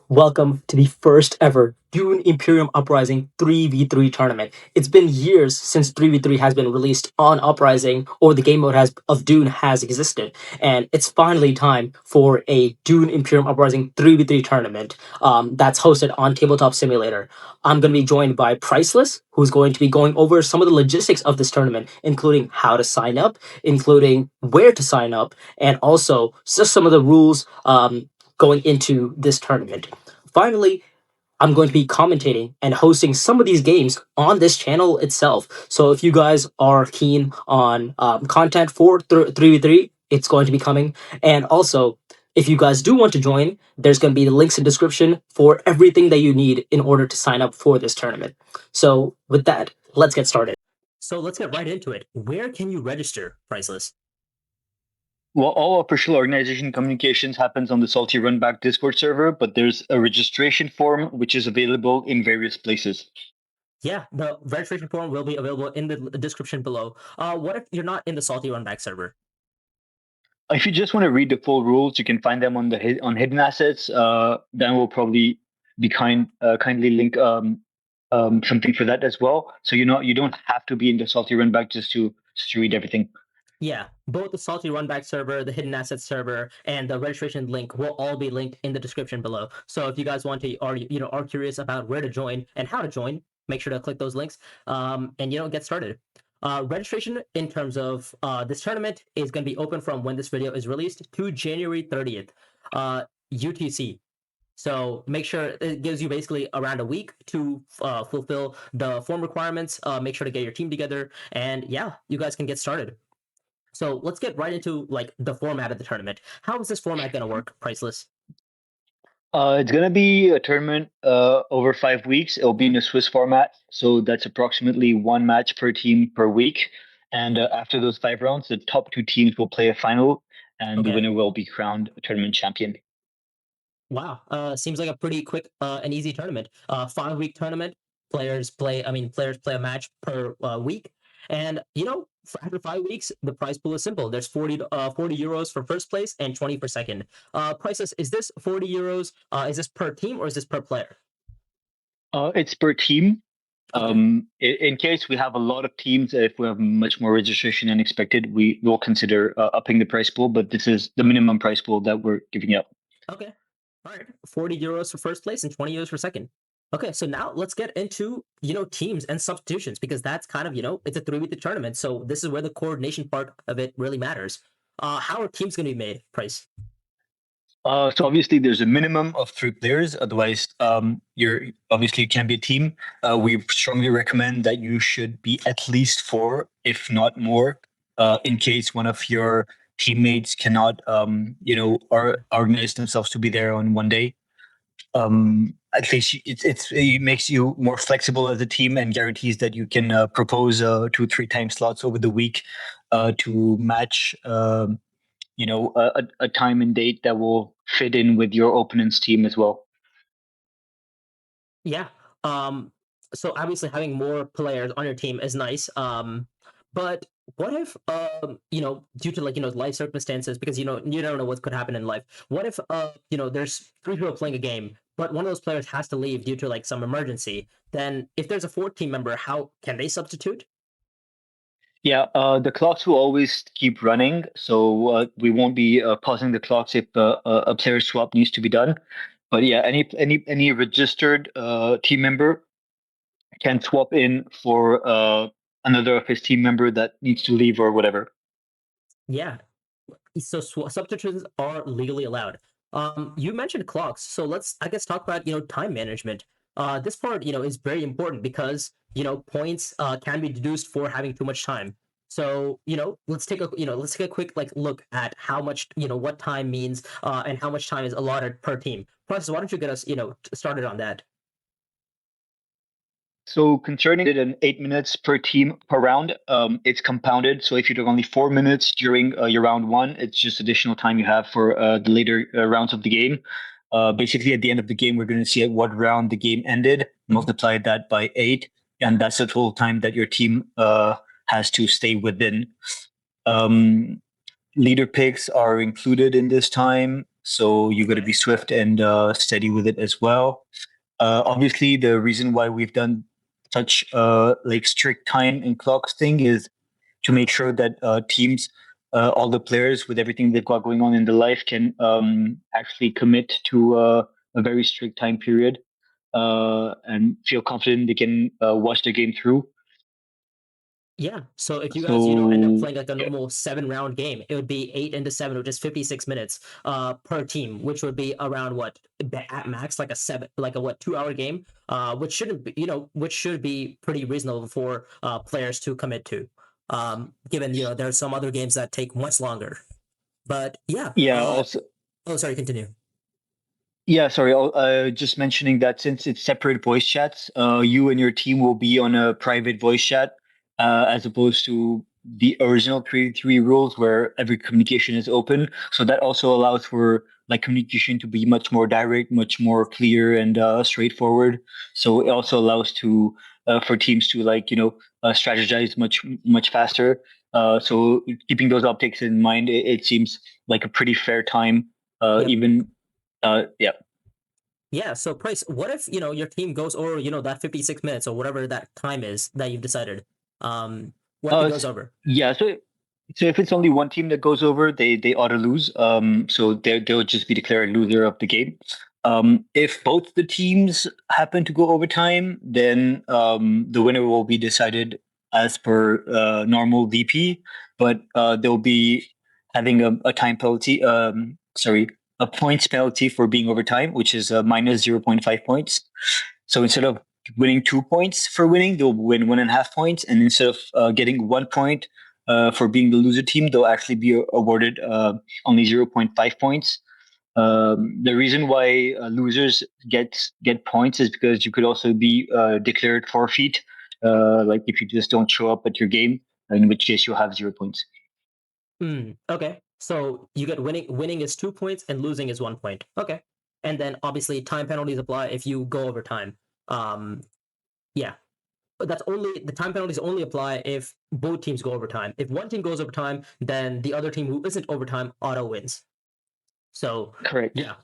Welcome to the first ever Dune Imperium Uprising 3v3 tournament. It's been years since 3v3 has been released on Uprising or the game mode of Dune has existed, and it's finally time for a Dune Imperium Uprising 3v3 tournament that's hosted on Tabletop Simulator. I'm going to be joined by Priceless, who's going to be going over some of the logistics of this tournament, including how to sign up, including where to sign up, and also just some of the rules going into this tournament. Finally, I'm going to be commentating and hosting some of these games on this channel itself. So if you guys are keen on content for 3v3, it's going to be coming. And also, if you guys do want to join, there's going to be the links in description for everything that you need in order to sign up for this tournament. So with that, let's get started. So let's get right into it. Where can you register, Priceless? Well, all official organization communications happens on the Salty Runback Discord server, but there's a registration form which is available in various places. Yeah, the registration form will be available in the description below. What if you're not in the Salty Runback server? If you just want to read the full rules, you can find them on the on hidden assets. Dan will probably be kindly link something for that as well. So you don't have to be in the Salty Runback just to read everything. Yeah, both the Salty Runback server, the Hidden Assets server, and the registration link will all be linked in the description below. So if you guys want to, or are curious about where to join and how to join, make sure to click those links, and get started. Registration in terms of this tournament is going to be open from when this video is released to January 30th, UTC. So make sure it gives you basically around a week to fulfill the form requirements. Make sure to get your team together, and yeah, you guys can get started. So let's get right into like the format of the tournament. How is this format going to work, Priceless? It's gonna be a tournament over 5 weeks. It'll be in a Swiss format, so that's approximately one match per team per week. And after those 5 rounds, the top two teams will play a final, and the Okay. winner will be crowned a tournament champion. Wow. Seems like a pretty quick and easy tournament. 5 week tournament. Players play a match per week. And after 5 weeks, the prize pool is simple. There's 40 euros for first place and 20 for second. Priceless, is this 40 euros? Is this per team or is this per player? It's per team. Okay. In case we have a lot of teams, if we have much more registration than expected, we will consider upping the price pool. But this is the minimum price pool that we're giving out. Okay. All right. 40 euros for first place and 20 euros for second. Okay, so now let's get into, teams and substitutions because that's kind of, it's a 3v3 tournament. So this is where the coordination part of it really matters. How are teams going to be made, Price? So obviously there's a minimum of 3 players. Otherwise, you're obviously you can't be a team. We strongly recommend that you should be at least four, if not more, in case one of your teammates cannot, organize themselves to be there on one day. At least it makes you more flexible as a team and guarantees that you can propose 2-3 time slots over the week to match a time and date that will fit in with your opponent's team as well. Yeah. Um, so obviously having more players on your team is nice. But what if due to life circumstances, because you don't know what could happen in life. What if there's three people playing a game, but one of those players has to leave due to like some emergency? Then if there's a fourth team member, how can they substitute? Yeah, the clocks will always keep running, so we won't be pausing the clocks if a player swap needs to be done. But yeah, any registered team member can swap in for another of his team member that needs to leave or whatever. Yeah. So substitutions are legally allowed. You mentioned clocks, so let's I guess talk about time management. This part is very important because points can be deduced for having too much time. So let's take a quick like look at how much what time means and how much time is allotted per team. Plus, why don't you get us started on that? So concerning it in 8 minutes per team per round, it's compounded. So if you took only 4 minutes during your round one, it's just additional time you have for the later rounds of the game. Basically, at the end of the game, we're going to see at what round the game ended, multiply that by 8, and that's the total time that your team has to stay within. Um, Leader picks are included in this time. so you got to be swift and steady with it as well. Obviously, the reason why we've done such like strict time and clocks thing is to make sure that teams, all the players with everything they've got going on in their life, can actually commit to a very strict time period and feel confident they can watch the game through. Yeah. So if you guys, end up So playing like a yeah, normal 7 round game, it would be 8 into 7, which is 56 minutes per team, which would be around what at max like a seven, like a what 2 hour game, which shouldn't be, which should be pretty reasonable for players to commit to. Given there are some other games that take much longer. But yeah. yeah. Also, Oh, sorry. Continue. yeah, sorry. Just mentioning that since it's separate voice chats, you and your team will be on a private voice chat, as opposed to the original 3 rules where every communication is open. So that also allows for like communication to be much more direct, much more clear and straightforward. So it also allows to for teams to like strategize much faster. So keeping those optics in mind, it seems like a pretty fair time. Yep. Even yeah. Yeah, so Price, what if, your team goes over, that 56 minutes or whatever that time is that you've decided? What if it Uh, goes s- over? yeah. So if it's only one team that goes over, they ought to lose. So they'll just be declared loser of the game. If both the teams happen to go overtime, then the winner will be decided as per normal VP, but they'll be having a time penalty. Sorry, a points penalty for being overtime, which is minus 0.5 points. So instead of winning 2 points for winning, they'll win 1.5 points, and instead of getting 1 point for being the loser team, they'll actually be awarded only 0.5 points. The reason why losers get points is because you could also be declared forfeit, like if you just don't show up at your game, in which case you'll have 0 points. Okay. So you get winning is 2 points and losing is 1 point. Okay. And then obviously time penalties apply if you go over time. Um, yeah. But that's only the time penalties only apply if both teams go overtime. If one team goes overtime, then the other team who isn't overtime auto wins. So Correct. yeah.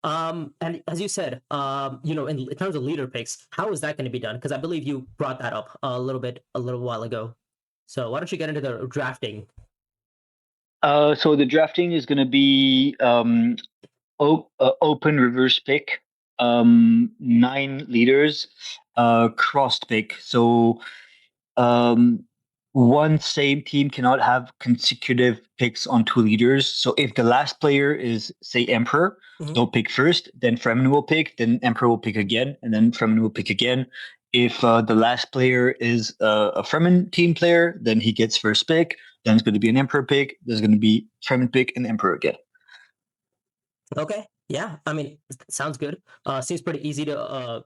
And as you said, in terms of leader picks, how is that going to be done? Because I believe you brought that up a little while ago. So why don't you get into the drafting? So the drafting is going to be open reverse pick, 9 leaders, crossed pick. So um, one same team cannot have consecutive picks on 2 leaders. So if the last player is, say, Emperor, Mhm. they'll pick first, then Fremen will pick, then Emperor will pick again, and then Fremen will pick again. If the last player is a Fremen team player, then he gets first pick. Then it's going to be an Emperor pick. There's going to be Fremen pick and Emperor again. Okay. Yeah. I mean, sounds good. Seems pretty easy to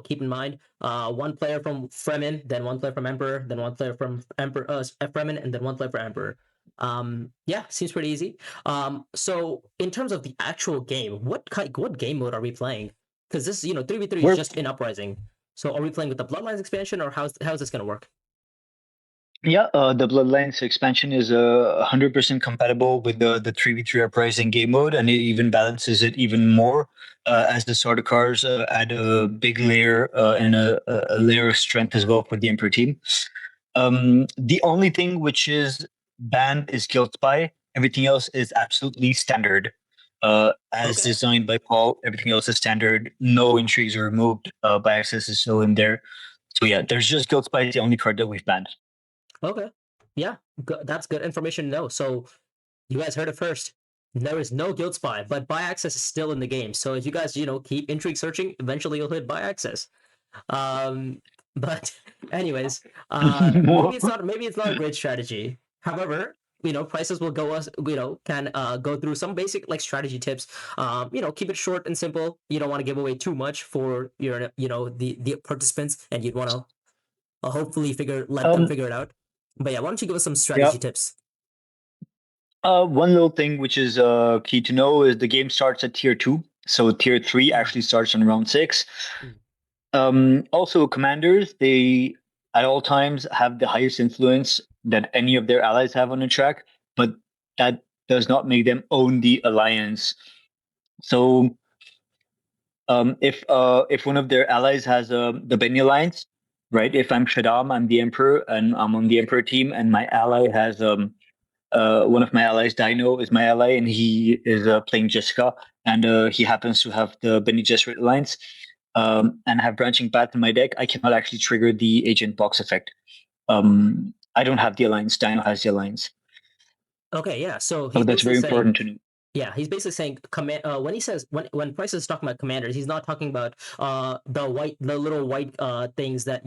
keep in mind. One player from Fremen, then one player from Emperor, then one player from Emperor Fremen, and then one player for Emperor. Yeah, seems pretty easy. So in terms of the actual game, what game mode are we playing? Because this 3v3 is We're just in Uprising. So are we playing with the Bloodlines expansion, or how's this gonna work? Yeah, the Bloodlines expansion is 100% compatible with the 3v3 Uprising game mode, and it even balances it even more as the starter cars add a big layer and a layer of strength as well for the Emperor team. The only thing which is banned is Guild Spy. Everything else is absolutely standard. As Okay. designed by Paul, everything else is standard. No intrigues are removed. By access is still in there. So yeah, there's just Guild Spy is the only card that we've banned. Okay. Yeah, that's good information to know. So you guys heard it first. There is no guild spy, but buy access is still in the game. So if you guys, keep intrigue searching, eventually you'll hit buy access. Um, but anyways, maybe it's not a great strategy. However, prices will go us, can go through some basic like strategy tips. Keep it short and simple. You don't want to give away too much for your, the participants, and you'd want to hopefully let them um, figure it out. But yeah, why don't you give us some yeah. strategy tips? One little thing which is key to know is the game starts at tier 2. So tier 3 Mm, actually starts on round 6. mm. Also, commanders, they at all times have the highest influence that any of their allies have on the track, but that does not make them own the alliance. So if one of their allies has the Benny alliance, right? If I'm Shaddam, I'm the Emperor, and I'm on the Emperor team, and my ally has one of my allies, Dino, is my ally, and he is playing Jessica, and he happens to have the Benny Gesserit alliance, and have branching path in my deck. I cannot actually trigger the agent box effect. I don't have the alliance. Dino has the alliance, Okay, yeah. So so he's that's basically very saying, important to know. yeah, he's basically saying command. When he says when Price is talking about commanders, he's not talking about the little white things that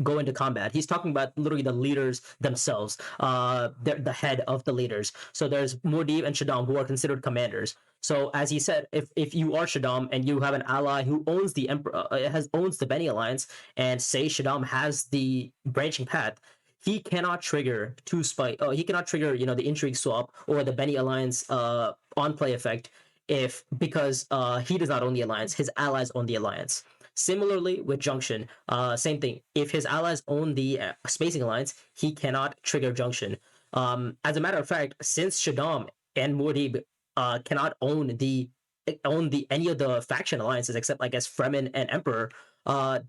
go into combat. He's talking about literally the leaders themselves. They're the head of the leaders. So there's Muad'Dib and Shaddam who are considered commanders. So as he said, if you are Shaddam and you have an ally who owns the emperor, owns the Beni alliance, and say Shaddam has the branching path, he cannot trigger two spike. He cannot trigger the intrigue swap or the Benny alliance on play effect if because he does not own the alliance, his allies own the alliance. Similarly with Junction, same thing. If his allies own the spacing alliance, he cannot trigger Junction. As a matter of fact, since Shaddam and Muad'Dib cannot own the any of the faction alliances except I guess Fremen and Emperor,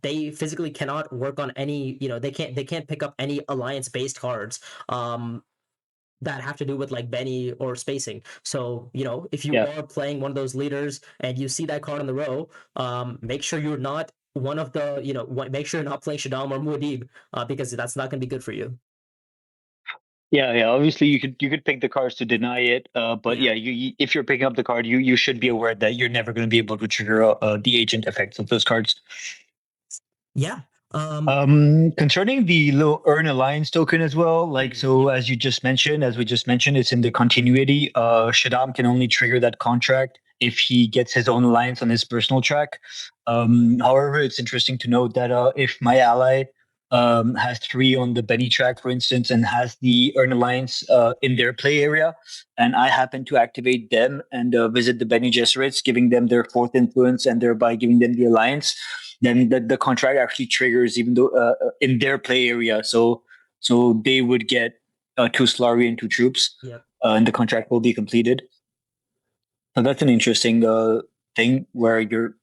they physically cannot work on any they can't pick up any alliance based cards that have to do with like Benny or spacing. So if you Yeah, are playing one of those leaders and you see that card in the row, make sure you're not one of the make sure you're not playing Shaddam or Muad'Dib, because that's not going to be good for you. yeah. Obviously, you could pick the cards to deny it, but Yeah. yeah, if you're picking up the card, you should be aware that you're never going to be able to trigger the agent effects of those cards. Yeah. Concerning the little earn alliance token as well, like so Yep. as we just mentioned, it's in the continuity. Shaddam can only trigger that contract if he gets his own alliance on his personal track. However, it's interesting to note that if my ally has three on the Benny track, for instance, and has the earn alliance in their play area, and I happen to activate them and visit the Benny Gesserits, giving them their fourth influence and thereby giving them the alliance, then the contract actually triggers even though in their play area. So they would get two Slari and two troops, Yep. and the contract will be completed. So that's an interesting thing where you're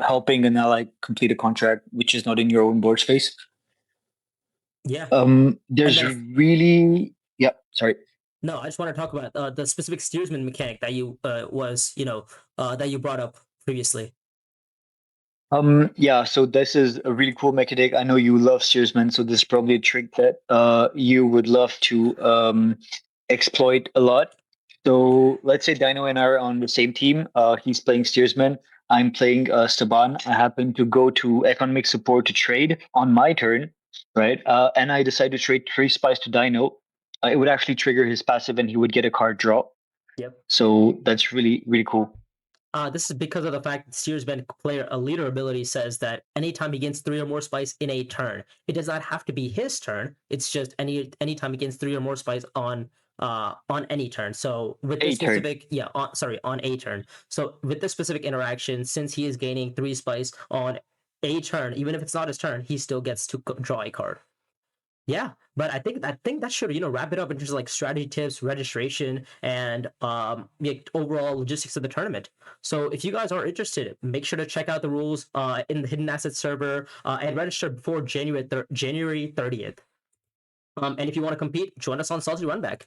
helping an ally complete a contract which is not in your own board space. Yeah. And There's then really sorry. no, I just want to talk about the specific steersman mechanic that you brought up previously. So this is a really cool mechanic. I know you love steersman, so this is probably a trick that you would love to exploit a lot. So let's say Dino and I are on the same team. He's playing steersman. I'm playing Staban. I happen to go to economic support to trade on my turn, right? And I decide to trade three spice to Dino. It would actually trigger his passive, and he would get a card draw. Yep. So that's really really cool. This is because of the fact that Steersman player a leader ability says that anytime he gains three or more spice in a turn, it does not have to be his turn. It's just anytime he gains three or more spice on any turn. So with this A turn. specific on a turn. So with this specific interaction, since he is gaining three spice on a turn, even if it's not his turn, he still gets to draw a card. Yeah, but I think that should wrap it up in terms of like strategy tips, registration, and overall logistics of the tournament. So if you guys are interested, make sure to check out the rules in the Hidden Assets server and register before January 30th. And if you want to compete, join us on Salty Runback.